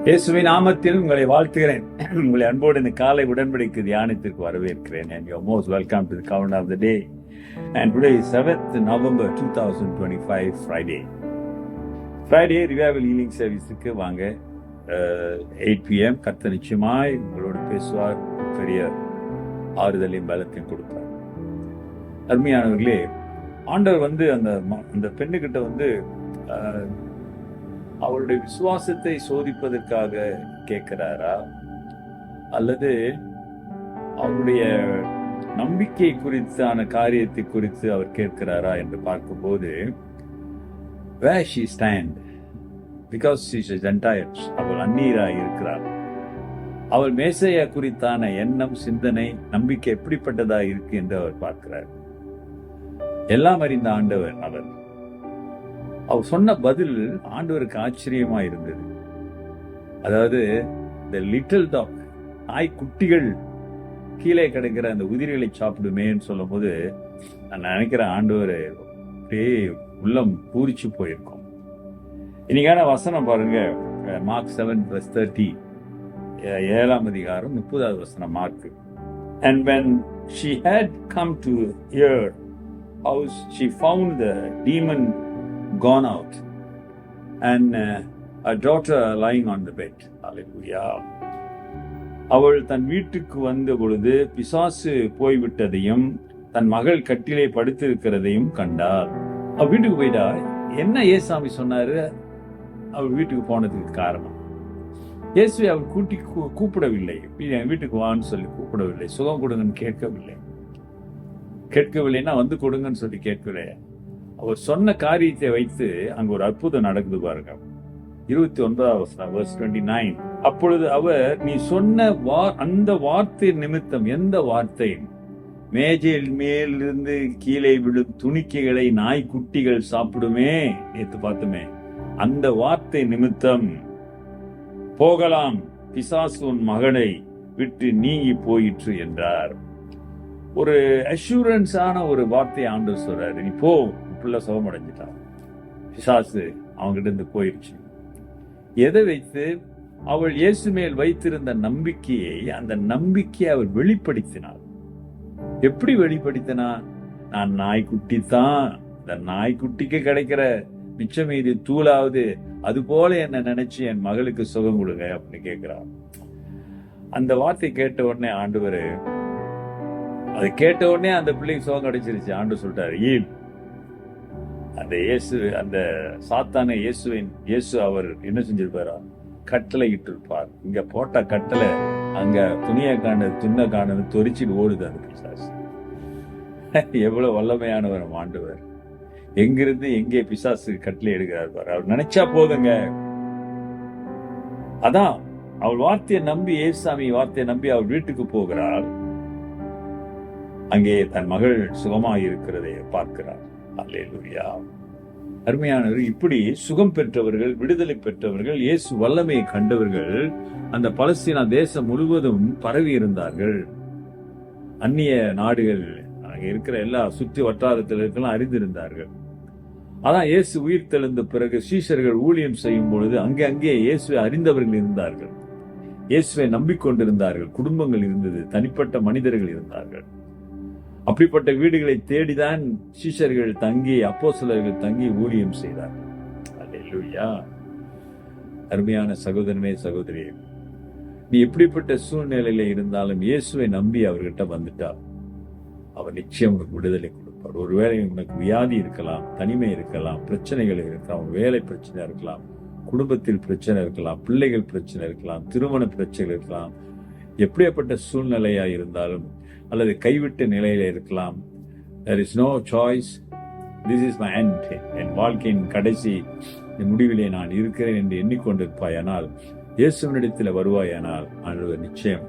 இயேசுவின் நாமத்தில் உங்களை வாழ்த்துகிறேன். உங்களை அன்போடு இந்த காலை உடன்படிக்கை தியானத்திற்கு வரவேற்கிறேன். And you're most welcome to the count of the day. And today is 7th November 2025, Friday. Friday Revival Healing Service-க்கு வாங்க. 8 p.m. கர்த்தர் நிச்சயமாய் உங்களோடு பேசுவார். பெரிய ஆறுதலையும் பலத்தையும் கொடுப்பார். அருமையானவர்களே, ஆண்டவர் அந்த பெண்ணுகிட்ட அவருடைய விசுவாசத்தை சோதிப்பதற்காக கேட்கிறாரா, அல்லது அவருடைய நம்பிக்கை குறித்தான காரியத்தை குறித்து அவர் கேட்கிறாரா என்று பார்க்கும்போது, where she stand because she is a Gentile, அவள் அந்நியராய் இருக்கிறாள். அவள் மேசையா குறித்தான எண்ணம், சிந்தனை, நம்பிக்கை எப்படிப்பட்டதா இருக்கு என்று அவர் பார்க்கிறார். எல்லாம் அறிந்த ஆண்டவர் அவர் சொன்ன பதில் ஆண்டவருக்கு ஆச்சரியமா இருந்தது. அதாவது, இந்த லிட்டில் டாக், நாய் குட்டிகள் கீழே கிடைக்கிற அந்த உதிரிகளை சாப்பிடுமேன்னு சொல்லும் போது நான் நினைக்கிறேன் ஆண்டவர் அப்படியே உள்ளம் பூரிச்சு போயிருக்கும். இன்னைக்கான வசனம் பாருங்க, மார்க் 7:30, 7ஆம் அதிகாரம் 30வது வசனம் mark. And when she had come to her house, she found the demon gone out and a daughter lying on the bed. Hallelujah. அவள் தன் வீட்டுக்கு வந்த பொழுது பிசாசு போய்விட்டதையும் தன் மகள் கட்டிலே படுத்திருக்கிறதையும் கண்டாள். அவள் வீட்டுக்கு போயிட்டா. என்ன ஏசாமி சொன்னாரு அவள் வீட்டுக்கு போனதுக்கு காரணம்? இயேசுவை அவள் கூப்பிடவில்லை, என் வீட்டுக்கு வான்னு சொல்லி கூப்பிடவில்லை, சுகம் கொடுங்கன்னு கேட்கவில்லைன்னா வந்து கொடுங்கன்னு சொல்லி கேட்கவில்லை. அவர் சொன்ன காரியத்தை வைத்து அங்க ஒரு அற்புதம் நடக்குது பாருங்க. 29வது வசனம், verse 29. அப்பொழுது அவர், நீ சொன்ன அந்த வார்த்தை நிமித்தம், எந்த வார்த்தை? மேஜையில் மேலிருந்து கீழே விழும் துணிக்கைகளை நாய்க்குட்டிகள் சாப்பிடுமே, நேற்று பார்த்துமே, அந்த வார்த்தை நிமித்தம் போகலாம், பிசாசு உன் மகனை விட்டு நீங்கி போயிற்று என்றார். ஒரு அஷூரன்ஸான ஒரு வார்த்தையை ஆண்டவர் சொல்றாரு. நீ போ, பிள்ளை சுகம் அடைஞ்சிட்டான், பிசாசு அவங்கிட்ட இருந்து போயிடுச்சு. எதை வைத்து? அவள் இயேசு மேல் வைத்திருந்த நம்பிக்கையை, அந்த நம்பிக்கையை அவள் வெளிப்படுத்தினாள். எப்படி வெளிப்படுத்தினா? நான் நாய்க்குட்டி தான், இந்த நாய்க்குட்டிக்கு கிடைக்கிற மிச்ச மீதி தூளாவது அது போல என்ன நினைச்சு என் மகளுக்கு சுகம் கொடுங்க அப்படின்னு கேட்கிறான். அந்த வார்த்தை கேட்ட உடனே ஆண்டவர், அதை கேட்ட உடனே அந்த பிள்ளைக்கு சுகம் கிடைச்சிருச்சு. ஆண்டு சொல்லிட்டாரு, அந்த சாத்தான இயேசு அவர் என்ன செஞ்சிருப்பாரா? கட்டளை இட்டு இருப்பார். இங்க போட்ட கட்டளை அங்க துணியை துண்ண காணது தொரிச்சிட்டு ஓடுது அந்த பிசாசு. எவ்வளவு வல்லமையானவர் ஆண்டவர்! எங்கிருந்து எங்கே பிசாசு கட்டளை எடுக்கிறார் பாரு. அவர் நினைச்சா போதுங்க. அதான் அவள் வார்த்தையை நம்பி, ஏசாமி வார்த்தையை நம்பி அவள் வீட்டுக்கு போகிறாள். அங்கே தன் மகள் சுகமாக இருக்கிறதை பார்க்கிறார். அல்லேலூயா. அருமையானவர், இப்படி சுகம் பெற்றவர்கள், விடுதலை பெற்றவர்கள், இயேசு வல்லமையை கண்டவர்கள் அந்த பலஸ்தீனா தேசம் முழுவதும் பரவி இருந்தார்கள். அந்நிய நாடுகள், அங்கே இருக்கிற எல்லா சுற்றி வட்டாரத்தில் இருக்கலாம் அறிந்திருந்தார்கள். அதான் இயேசு உயிர் தெழுந்த பிறகு சீஷர்கள் ஊழியம் செய்யும் பொழுது அங்கே இயேசுவை அறிந்தவர்கள் இருந்தார்கள், இயேசுவை நம்பிக்கொண்டிருந்தார்கள். குடும்பங்கள் இருந்தது, தனிப்பட்ட மனிதர்கள் இருந்தார்கள். அப்படிப்பட்ட வீடுகளை தேடிதான் சீஷர்கள் தங்கி, அப்போஸ்தலர்கள் தங்கி ஊழியம் செய்தார்கள். அல்லேலூயா. அருமையான சகோதரனே, சகோதரியே, நீ எப்படிப்பட்ட சூழ்நிலையில இருந்தாலும் இயேசுவை நம்பி அவர்கிட்ட வந்துட்டா அவர் நிச்சயம் உனக்கு விடுதலை கொடுப்பார். ஒருவேளை உனக்கு வியாதி இருக்கலாம், தனிமை இருக்கலாம், பிரச்சனைகள் இருக்கலாம், வேலை பிரச்சனை இருக்கலாம், குடும்பத்தில் பிரச்சனை இருக்கலாம், பிள்ளைகள் பிரச்சனை இருக்கலாம், திருமண பிரச்சனை இருக்கலாம். எப்படிப்பட்ட சூழ்நிலையா இருந்தாலும், அல்லது கைவிட்ட நிலையில இருக்கலாம், there is no choice, this is my end, என் வாழ்க்கையின் கடைசி முடிவிலே நான் இருக்கிறேன் என்று எண்ணிக்கொண்டிருப்பாயானால், இயேசுவினிடத்தில் வருவாயானால், ஆண்டவர் நிச்சயம்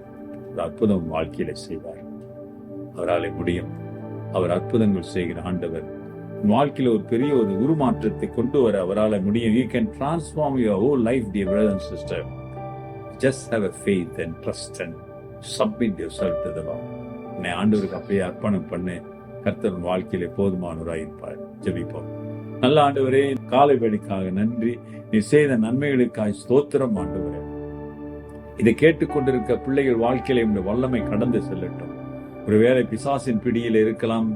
ஒரு அற்புதம் வாழ்க்கையில செய்வார். அவரால் முடியும். அவர் அற்புதங்கள் செய்கிற ஆண்டவர். வாழ்க்கையில ஒரு பெரிய ஒரு உருமாற்றத்தை கொண்டு வர அவரால் முடியும். You can transform your whole life, dear brother and sister. Just have a faith and trust and submit yourself to the Lord. உன்னை ஆண்டவருக்கு அப்படியே அர்ப்பணம் பண்ணு. கர்த்தர் வாழ்க்கையிலே போதுமானவராய் இருப்பார். ஜெபிப்போம். நல்ல ஆண்டவரே, காலை வேளைக்காக நன்றி. நீ செய்த நன்மைகளுக்காய் ஸ்தோத்திரம் ஆண்டவரே. இதை கேட்டுக்கொண்டிருக்க பிள்ளைகள் வாழ்க்கையில இந்த வல்லமை கடந்து செல்லட்டும். ஒருவேளை பிசாசின் பிடியில் இருக்கலாம்,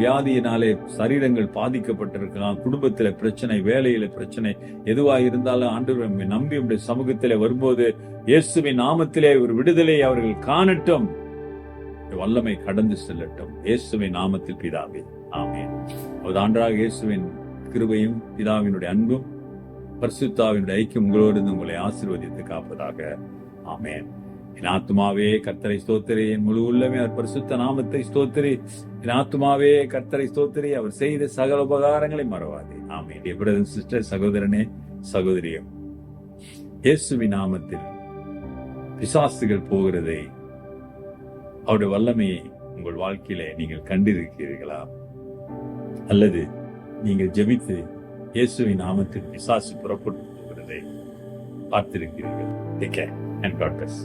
வியாதியினாலே சரீரங்கள் பாதிக்கப்பட்டிருக்கலாம், குடும்பத்தில பிரச்சனை, வேலையில பிரச்சனை, எதுவா இருந்தாலும் ஆண்டவரை நம்பி உடைய சமூகத்திலே வரும்போது இயேசுவின் நாமத்திலே ஒரு விடுதலை அவர்கள் காணட்டும். வல்லமை கடந்து செல்லட்டும். இயேசுவின் நாமத்தில் பிதாவே, ஆமென். ஆண்டவராக இயேசுவின் கிருபையும் பிதாவினுடைய அன்பும் பரிசுத்தாவினுடைய ஐக்கியம் உங்களோடு உங்களை ஆசீர்வதித்து காப்பதாக. ஆமென். என் ஆத்துமாவே கர்த்தரை ஸ்தோத்திரி, என் முழு உள்ளமே அவர் பரிசுத்த நாமத்தை ஸ்தோத்திரி. என் ஆத்துமாவே கர்த்தரை ஸ்தோத்திரி, அவர் செய்த சகல உபகாரங்களை மறவாதே. ஆமென். பிரதர் சிஸ்டர், சகோதரனே சகோதரியும், இயேசுவின் நாமத்தில் பிசாசுகள் போகிறதை, அவருடைய வல்லமையை உங்கள் வாழ்க்கையில நீங்கள் கண்டிருக்கிறீர்களா? அல்லது நீங்கள் ஜெபித்து இயேசுவின் நாமத்தில் பிசாசு புறப்பட்டு போகிறதை பார்த்திருக்கிறீர்கள்? Take care and God bless.